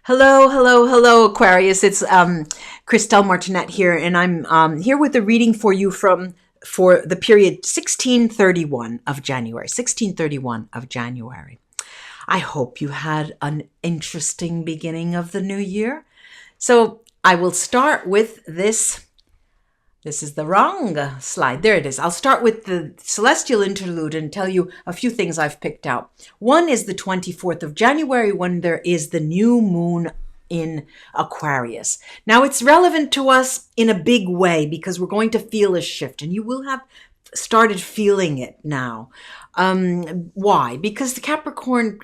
Hello, hello, hello, Aquarius. It's Christelle Martinette here, and I'm here with a reading for you for the period 1631 of January. 1631 of January. I hope you had an interesting beginning of the new year. So I will start with this. This is the wrong slide. There it is. I'll start with the Celestial Interlude and tell you a few things I've picked out. One is the 24th of January when there is the new moon in Aquarius. Now it's relevant to us in a big way because we're going to feel a shift, and you will have started feeling it now. Why? Because the Capricorn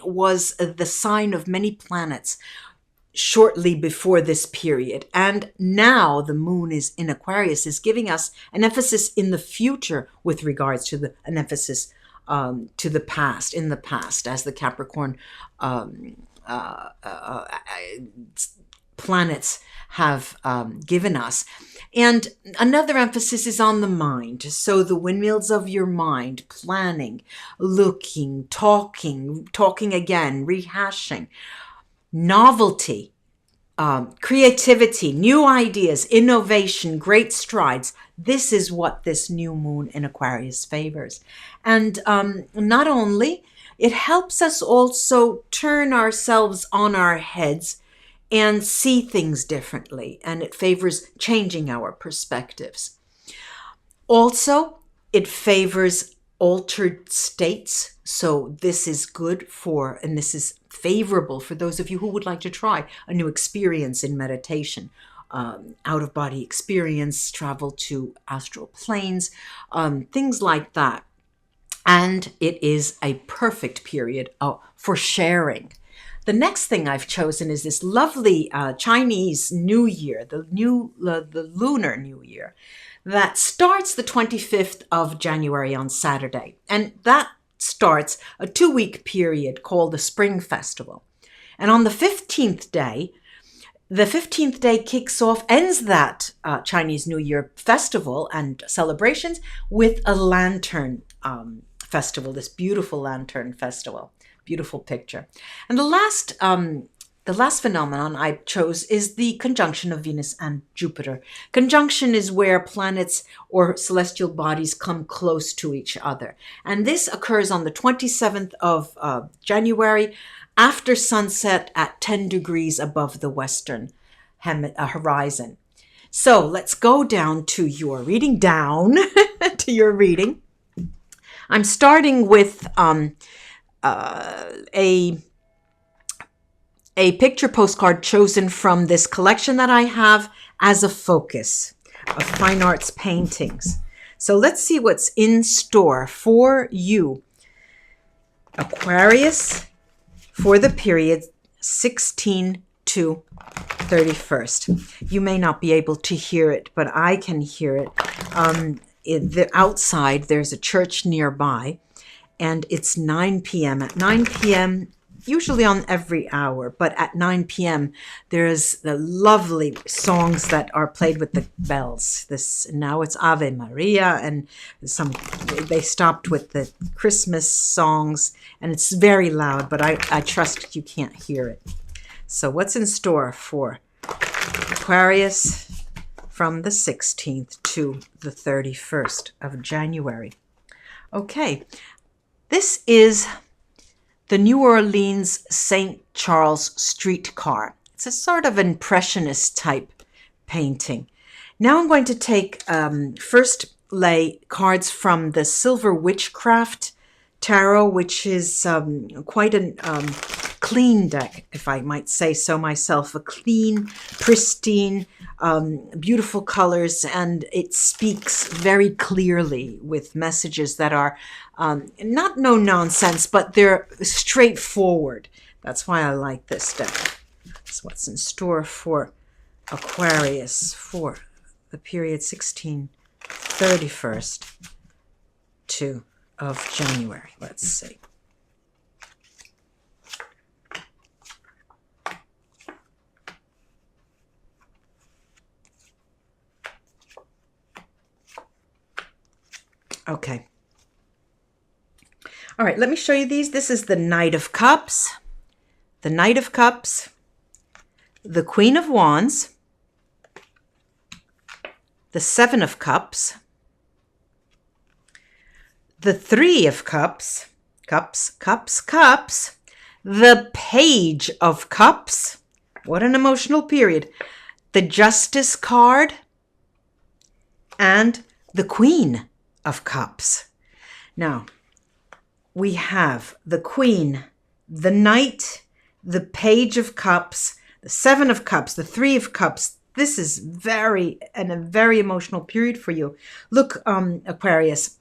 was the sign of many planets shortly before this period. And now the moon is in Aquarius, is giving us an emphasis in the future with regards to an emphasis to the past, in the past, as the Capricorn planets have given us. And another emphasis is on the mind. So the windmills of your mind, planning, looking, talking again, rehashing. Novelty, creativity, new ideas, innovation, great strides. This is what this new moon in Aquarius favors. And not only, it helps us also turn ourselves on our heads and see things differently. And it favors changing our perspectives. Also, it favors altered states. So this is good for, and this is favorable for those of you who would like to try a new experience in meditation, out-of-body experience, travel to astral planes, things like that. And it is a perfect period for sharing. The next thing I've chosen is this lovely Chinese New Year, the Lunar New Year, that starts the 25th of January on Saturday. And that starts a 2-week period called the Spring Festival. And on the 15th day, ends that Chinese New Year festival and celebrations with a lantern festival, this beautiful lantern festival. Beautiful picture. And the last phenomenon I chose is the conjunction of Venus and Jupiter. Conjunction is where planets or celestial bodies come close to each other. And this occurs on the 27th of January after sunset at 10 degrees above the western horizon. So let's go down to your reading, I'm starting with a picture postcard chosen from this collection that I have as a focus of fine arts paintings. So let's see what's in store for you, Aquarius, for the period 16 to 31st. You may not be able to hear it, but I can hear it. Outside, there's a church nearby, and it's 9 p.m. At 9 p.m., usually on every hour, but at 9 p.m., there's the lovely songs that are played with the bells. Now it's Ave Maria, and they stopped with the Christmas songs, and it's very loud, but I trust you can't hear it. So what's in store for Aquarius from the 16th to the 31st of January? Okay. This is the New Orleans St. Charles streetcar. It's a sort of impressionist type painting. Now I'm going to take first lay cards from the Silver Witchcraft Tarot, which is quite a clean deck, if I might say so myself. A clean, pristine, beautiful colors, and it speaks very clearly with messages that are not no nonsense, but they're straightforward. That's why I like this deck. That's what's in store for Aquarius for the period 31st of January. Let's see. Okay. All right, let me show you these. This is the Knight of Cups. The Knight of Cups the Queen of Wands, the Seven of Cups, the Three of Cups, cups, the Page of Cups. What an emotional period. The Justice card, and the Queen of Cups. Now, we have the Queen, the Knight, the Page of Cups, the Seven of Cups, the Three of Cups. This is a very emotional period for you. Look, Aquarius,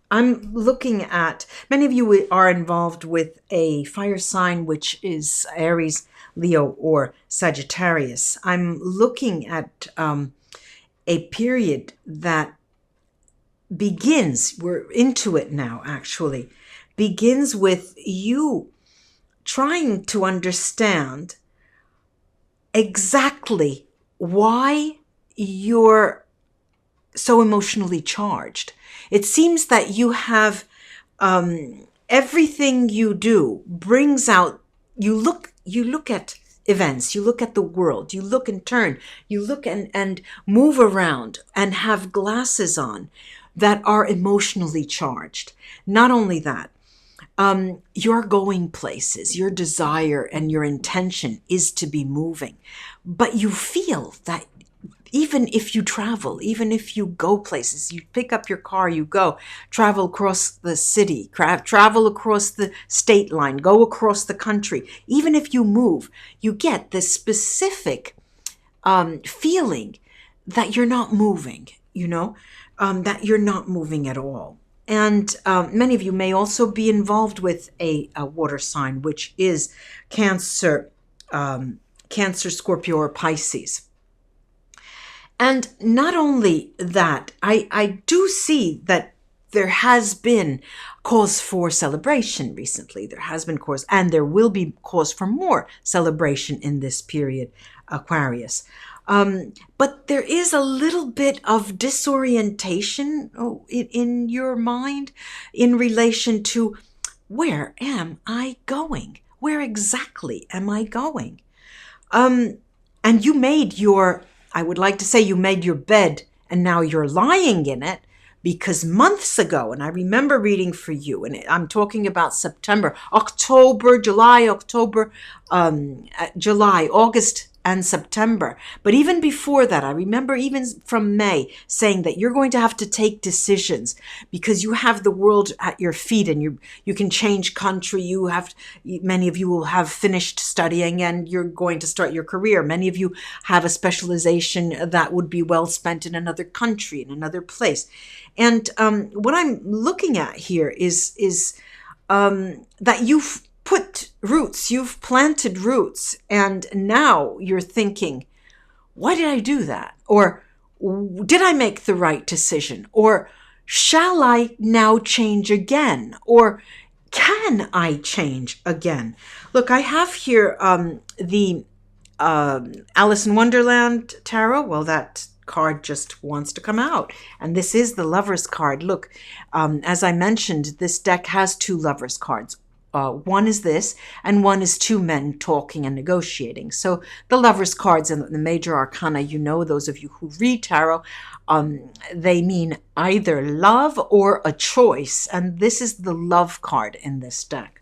I'm looking at, many of you are involved with a fire sign, which is Aries, Leo, or Sagittarius. I'm looking at a period that begins, we're into it now actually, begins with you trying to understand exactly why you're so emotionally charged. It seems that you have everything you do brings out, you look at events, you look at the world, you look and turn, you look and move around and have glasses on that are emotionally charged. Not only that, you're going places, your desire and your intention is to be moving, but you feel that even if you travel, even if you go places, you pick up your car, you go, travel across the city, travel across the state line, go across the country, even if you move, you get this specific feeling that you're not moving, that you're not moving at all. And many of you may also be involved with a water sign, which is Cancer, Scorpio, or Pisces. And not only that, I do see that there has been cause for celebration recently. There has been cause, and there will be cause for more celebration in this period, Aquarius. But there is a little bit of disorientation in your mind in relation to, where am I going? Where exactly am I going? And you made your, I would like to say you made your bed and now you're lying in it, because months ago, and I remember reading for you, and I'm talking about September, October, July, August, and September. But even before that, I remember even from May saying that you're going to have to take decisions because you have the world at your feet and you can change country. Many of you will have finished studying and you're going to start your career. Many of you have a specialization that would be well spent in another country, in another place. And what I'm looking at here is that you've put roots, you've planted roots, and now you're thinking, why did I do that? Or did I make the right decision? Or shall I now change again? Or can I change again? Look, I have here the Alice in Wonderland tarot. Well, that card just wants to come out. And this is the Lover's card. Look, as I mentioned, this deck has two Lover's cards. One is this, and one is two men talking and negotiating. So the Lover's cards and the major arcana, those of you who read tarot, they mean either love or a choice. And this is the love card in this deck.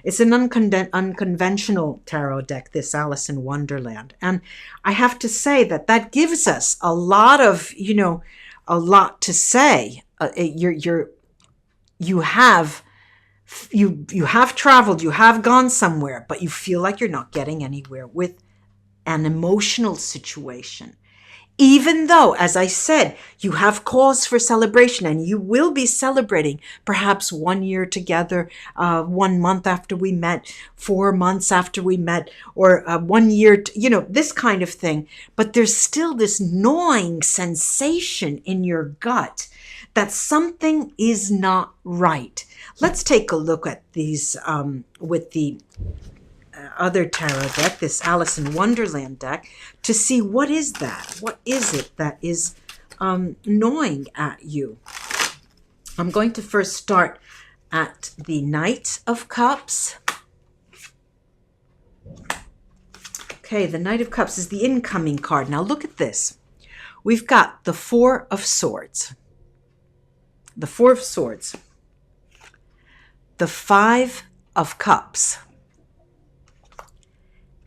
It's an unconventional tarot deck, this Alice in Wonderland. And I have to say that gives us a lot of, a lot to say. You have traveled, you have gone somewhere, but you feel like you're not getting anywhere with an emotional situation. Even though, as I said, you have cause for celebration and you will be celebrating perhaps 1 year together, 1 month after we met, 4 months after we met, or 1 year, this kind of thing. But there's still this gnawing sensation in your gut that something is not right. Let's take a look at these with the other tarot deck, this Alice in Wonderland deck, to see what is that? What is it that is gnawing at you? I'm going to first start at the Knight of Cups, Okay, the Knight of Cups is the incoming card. Now look at this. We've got the Four of Swords. The Four of Swords. The Five of Cups.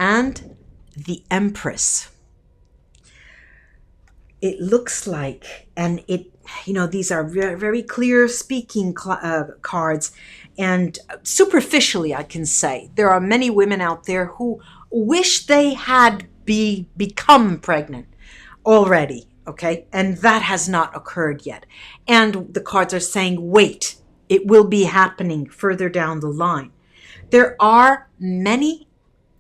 And the Empress. It looks like, and these are very, very clear speaking cards. And superficially, I can say, there are many women out there who wish they had become pregnant already, okay? And that has not occurred yet. And the cards are saying, wait, it will be happening further down the line. There are many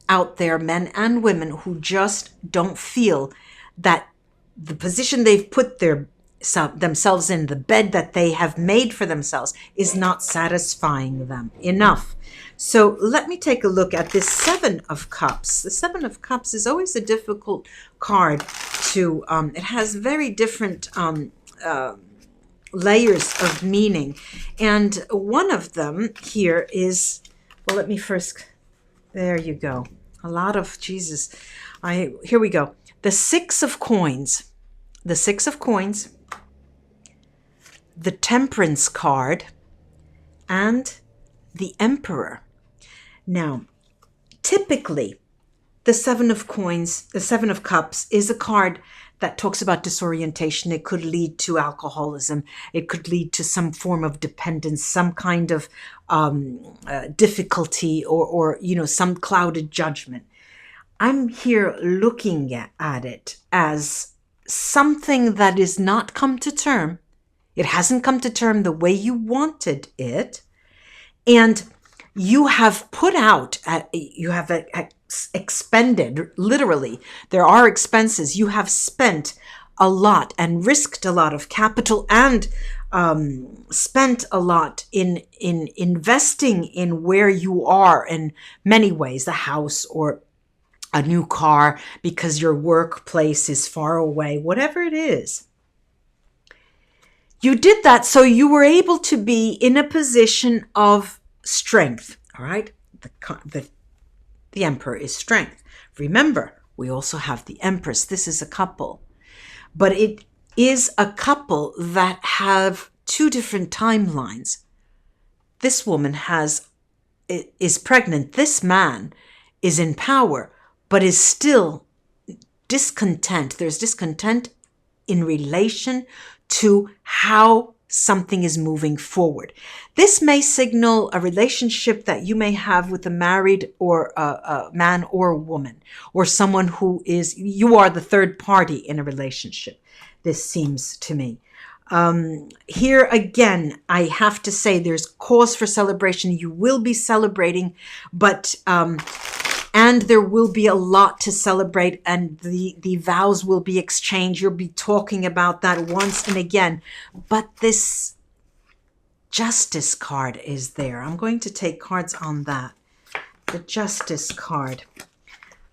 out there, men and women, who just don't feel that the position they've put themselves in, the bed that they have made for themselves, is not satisfying them enough. So let me take a look at this Seven of Cups. The Seven of Cups is always a difficult card to, it has very different layers of meaning. And one of them here is, well, let me first, there you go. A lot of, Jesus. Here we go. The Six of Coins. The Six of Coins. The Temperance card. And the Emperor. Now, typically, the Seven of Coins, the Seven of Cups, is a card that talks about disorientation. It could lead to alcoholism. It could lead to some form of dependence, some kind of difficulty, or some clouded judgment. I'm here looking at it as something that is not come to term. It hasn't come to term the way you wanted it. And you have put out, you have expended, literally, there are expenses. You have spent a lot and risked a lot of capital and spent a lot in investing in where you are in many ways, the house or a new car because your workplace is far away, whatever it is. You did that so you were able to be in a position of strength, all right? The Emperor is strength. Remember, we also have the Empress. This is a couple. But it is a couple that have two different timelines. This woman is pregnant. This man is in power, but is still discontent. There's discontent in relation to how something is moving forward. This may signal a relationship that you may have with a married or a man or a woman, or someone who you are the third party in a relationship. This seems to me. Here again, I have to say there's cause for celebration. You will be celebrating, but and there will be a lot to celebrate, and the vows will be exchanged. You'll be talking about that once and again. But this Justice card is there. I'm going to take cards on that. The Justice card.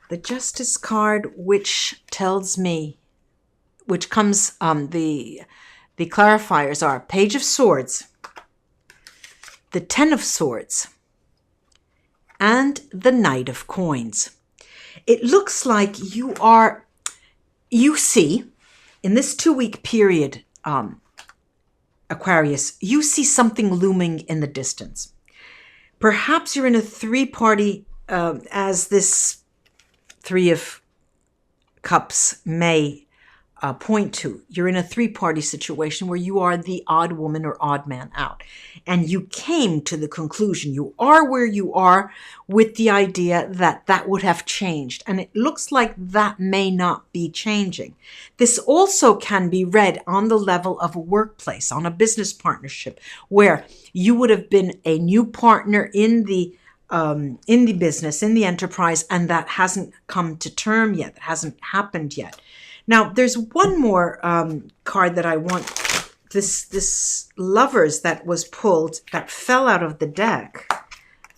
The Justice card, which tells me, which comes, the clarifiers are Page of Swords, the Ten of Swords, and the Knight of Coins. It looks like you see, in this 2-week period, Aquarius, you see something looming in the distance. Perhaps you're in a three-party, as this Three of Cups may point to. You're in a three-party situation where you are the odd woman or odd man out. And you came to the conclusion, you are where you are, with the idea that that would have changed. And it looks like that may not be changing. This also can be read on the level of a workplace, on a business partnership, where you would have been a new partner in the business, in the enterprise, and that hasn't come to term yet. That hasn't happened yet. Now, there's one more card that I want. This Lovers that was pulled, that fell out of the deck.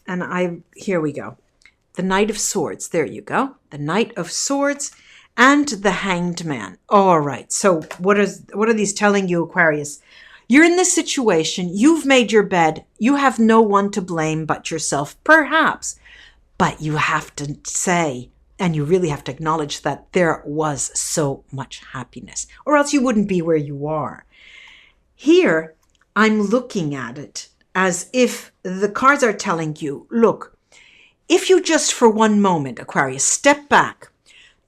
And here we go. The Knight of Swords. There you go. The Knight of Swords and the Hanged Man. All right. So what are these telling you, Aquarius? You're in this situation. You've made your bed. You have no one to blame but yourself, perhaps. But you have to say, And you really have to acknowledge that there was so much happiness, or else you wouldn't be where you are. Here, I'm looking at it as if the cards are telling you, look, if you just for one moment, Aquarius, step back,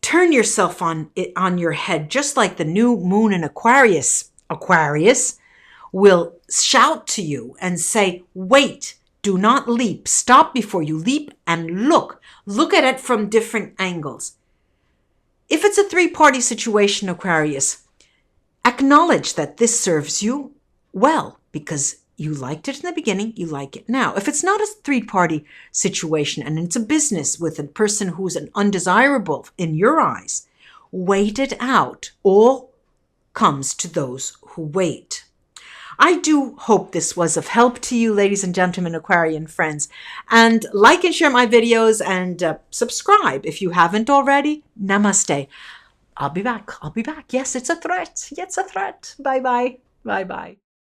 turn yourself on your head, just like the new moon in Aquarius will shout to you and say, wait, do not leap, stop before you leap and look at it from different angles. If it's a three-party situation, Aquarius, acknowledge that this serves you well because you liked it in the beginning, you like it now. If it's not a three-party situation and it's a business with a person who's an undesirable in your eyes, wait it out. All comes to those who wait. I do hope this was of help to you, ladies and gentlemen, Aquarian friends. And like and share my videos and subscribe if you haven't already. Namaste. I'll be back. Yes, it's a threat. Bye-bye. Bye-bye.